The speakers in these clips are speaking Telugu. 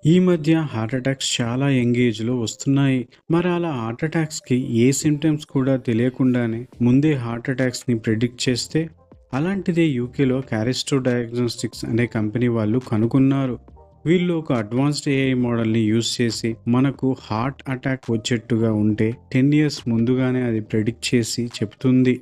ఈ మధ్య హార్ట్ అటాక్స్ చాలా యంగ్ ఏజ్‌లో వస్తున్నాయి. మరి అలా హార్ట్ అటాక్స్‌కి ఏ సింప్టమ్స్ కూడా తెలియకుండానే ముందే హార్ట్ అటాక్స్‌ని ప్రిడిక్ట్ చేస్తే, అలాంటిదే యూకేలో క్యారిస్టో డయాగ్నోస్టిక్స్ అనే కంపెనీ వాళ్ళు కనుగొన్నారు. వీళ్ళు ఒక అడ్వాన్స్డ్ ఏఐ మోడల్‌ని యూజ్ చేసి మనకు హార్ట్ అటాక్ వచ్చేట్టుగా ఉంటే 10 ఇయర్స్ ముందుగానే అది ప్రిడిక్ట్ చేసి చెప్తుంది.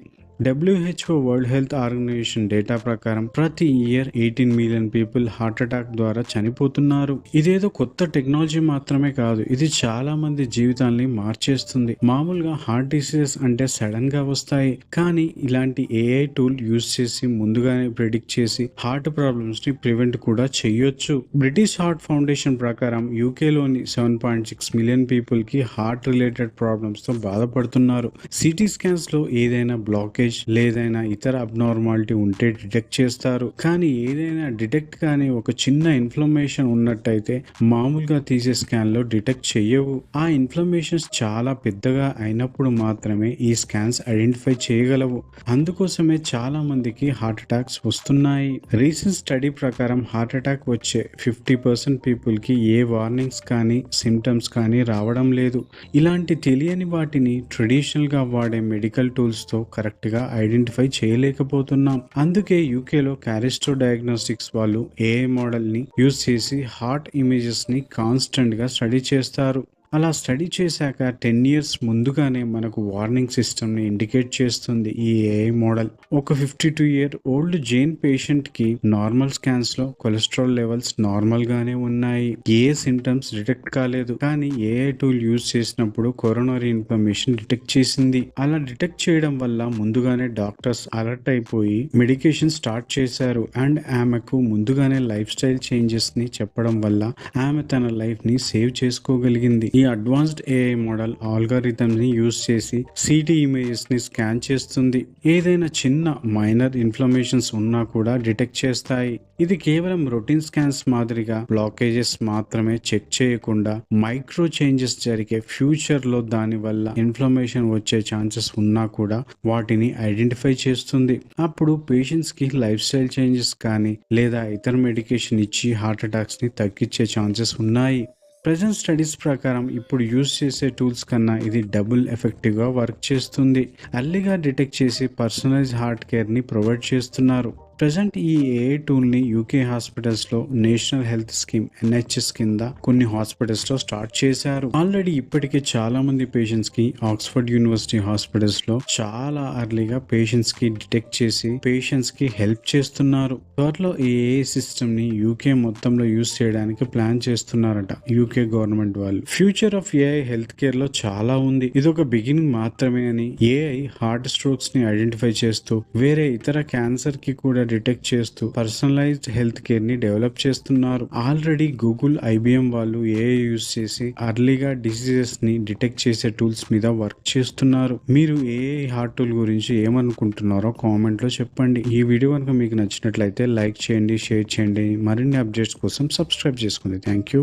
WHO world health organisation data ప్రకారం ప్రతి year 18 million people heart attack ద్వారా చనిపోతున్నారు. ఇదేదో కొత్త టెక్నాలజీ మాత్రమే కాదు, ఇది చాలా మంది జీవితాల్ని మార్చేస్తుంది. మామూలుగా హార్ట్ డిసీజెస్ అంటే సడన్ గా వస్తాయి, కానీ ఇలాంటి ఏఐ టూల్ యూజ్ చేసి ముందుగానే ప్రిడిక్ట్ చేసి హార్ట్ ప్రాబ్లమ్స్ ని ప్రివెంట్ కూడా చేయొచ్చు. బ్రిటిష్ హార్ట్ ఫౌండేషన్ ప్రకారం యూకేలోని 7.6 మిలియన్ పీపుల్ కి హార్ట్ రిలేటెడ్ ప్రాబ్లమ్స్ తో బాధపడుతున్నారు. సిటీ స్కాన్స్ లో ఏదైనా బ్లాకేజ్ లేదైనా ఇతర అబ్నార్మాలిటీ ఉంటే డిటెక్ట్ చేస్తారు, కానీ ఏదైనా డిటెక్ట్ కానీ ఒక చిన్న ఇన్ఫ్లమేషన్ ఉన్నట్టయితే మామూలుగా తీసే స్కాన్ లో డిటెక్ట్ చేయవు. ఆ ఇన్ఫ్లమేషన్స్ చాలా పెద్దగా అయినప్పుడు మాత్రమే ఈ స్కాన్స్ ఐడెంటిఫై చేయగలవు. అందుకోసమే చాలా మందికి హార్ట్ అటాక్స్ వస్తున్నాయి. రీసెంట్ స్టడీ ప్రకారం హార్ట్ అటాక్ వచ్చే 50% పీపుల్ కి ఏ వార్నింగ్స్ కానీ సిమ్టమ్స్ కానీ రావడం లేదు. ఇలాంటి తెలియని వాటిని ట్రెడిషనల్ గా వాడే మెడికల్ టూల్స్ తో కరెక్ట్ గా ఐడెంటిఫై చేయలేకపోతున్నాం. అందుకే యూకేలో క్యారిస్టో డయాగ్నోస్టిక్స్ వాళ్ళు ఏఐ మోడల్ ని యూజ్ చేసి హార్ట్ ఇమేజెస్ ని కాన్స్టెంట్ గా స్టడీ చేస్తారు. అలా స్టడీ చేశాక 10 ఇయర్స్ ముందుగానే మనకు వార్నింగ్ సిస్టమ్ ని ఇండికేట్ చేస్తుంది ఈ ఏఐ మోడల్. ఒక 52 ఇయర్ ఓల్డ్ జైన్ పేషెంట్ కి నార్మల్ స్కాన్స్ లో కొలెస్ట్రాల్ లెవెల్స్ నార్మల్ గానే ఉన్నాయి. ఏ సిమ్టమ్స్ డిటెక్ట్ కాలేదు, కానీ ఏఐ టూల్ యూజ్ చేసినప్పుడు కొరోనరీ ఇన్ఫర్మేషన్ డిటెక్ట్ చేసింది. అలా డిటెక్ట్ చేయడం వల్ల ముందుగానే డాక్టర్స్ అలర్ట్ అయిపోయి మెడికేషన్ స్టార్ట్ చేశారు. అండ్ ఆమెకు ముందుగానే లైఫ్ స్టైల్ చేంజెస్ ని చెప్పడం వల్ల ఆమె తన లైఫ్ ని సేవ్ చేసుకోగలిగింది. ఈ అడ్వాన్స్డ్ ఏఐ మోడల్ ఆల్గారిథమ్స్ ని యూజ్ చేసి సిటీ ఇమేజెస్ ని స్కాన్ చేస్తుంది. ఏదైనా చిన్న మైనర్ ఇన్ఫ్లమేషన్స్ ఉన్నా కూడా డిటెక్ట్ చేస్తాయి. ఇది కేవలం రొటీన్ స్కాన్స్ మాదిరిగా బ్లాకేజెస్ మాత్రమే చెక్ చేయకుండా మైక్రో చేంజెస్ జరిగే ఫ్యూచర్ లో దాని వల్ల ఇన్ఫ్లమేషన్ వచ్చే ఛాన్సెస్ ఉన్నా కూడా వాటిని ఐడెంటిఫై చేస్తుంది. అప్పుడు పేషెంట్స్ కి లైఫ్ స్టైల్ చేంజెస్ కానీ లేదా ఇతర మెడికేషన్ ఇచ్చి హార్ట్ అటాక్స్ ని తగ్గించే ఛాన్సెస్ ఉన్నాయి. ప్రజెంట్ స్టడీస్ ప్రకారం ఇప్పుడు యూజ్ చేసే టూల్స్ కన్నా ఇది డబుల్ ఎఫెక్టివ్గా వర్క్ చేస్తుంది. ఎర్లీగా డిటెక్ట్ చేసి పర్సనలైజ్ హార్ట్ కేర్ని ప్రొవైడ్ చేస్తున్నారు. ప్రజెంట్ ఈ ఏఐ టూల్ని యూకే హాస్పిటల్స్లో నేషనల్ హెల్త్ స్కీమ్ NHS కింద కొన్ని హాస్పిటల్స్లో స్టార్ట్ చేశారు. ఆల్రెడీ ఇప్పటికే చాలా మంది పేషెంట్స్కి ఆక్స్ఫర్డ్ యూనివర్సిటీ హాస్పిటల్స్లో చాలా ఎర్లీగా పేషెంట్స్కి డిటెక్ట్ చేసి పేషెంట్స్కి హెల్ప్ చేస్తున్నారు. త్వరలో ఈ ఏఐ సిస్టమ్ని యూకే మొత్తంలో యూజ్ చేయడానికి ప్లాన్ చేస్తున్నారట యూకే గవర్నమెంట్ వాళ్ళు. ఫ్యూచర్ ఆఫ్ ఏఐ హెల్త్ కేర్లో చాలా ఉంది. ఇది ఒక బిగినింగ్ మాత్రమే అని ఏఐ హార్ట్ స్ట్రోక్స్ని ఐడెంటిఫై చేస్తూ వేరే ఇతర క్యాన్సర్కి కూడా డిటెక్ట్ చేస్తూ పర్సనలైజ్డ్ హెల్త్ కేర్ ని డెవలప్ చేస్తున్నారు. ఆల్రెడీ గూగుల్, IBM వాళ్ళు ఏఐ యూజ్ చేసి అర్లీగా డిసీజెస్ ని డిటెక్ట్ చేసే టూల్స్ మీద వర్క్ చేస్తున్నారు. మీరు ఏఐ హార్ట్ టూల్ గురించి ఏమనుకుంటున్నారో కామెంట్ లో చెప్పండి. ఈ వీడియో కనుక మీకు నచ్చినట్లయితే లైక్ చేయండి, షేర్ చేయండి. మరిన్ని అప్డేట్స్ కోసం సబ్స్క్రైబ్ చేసుకోండి. Thank you.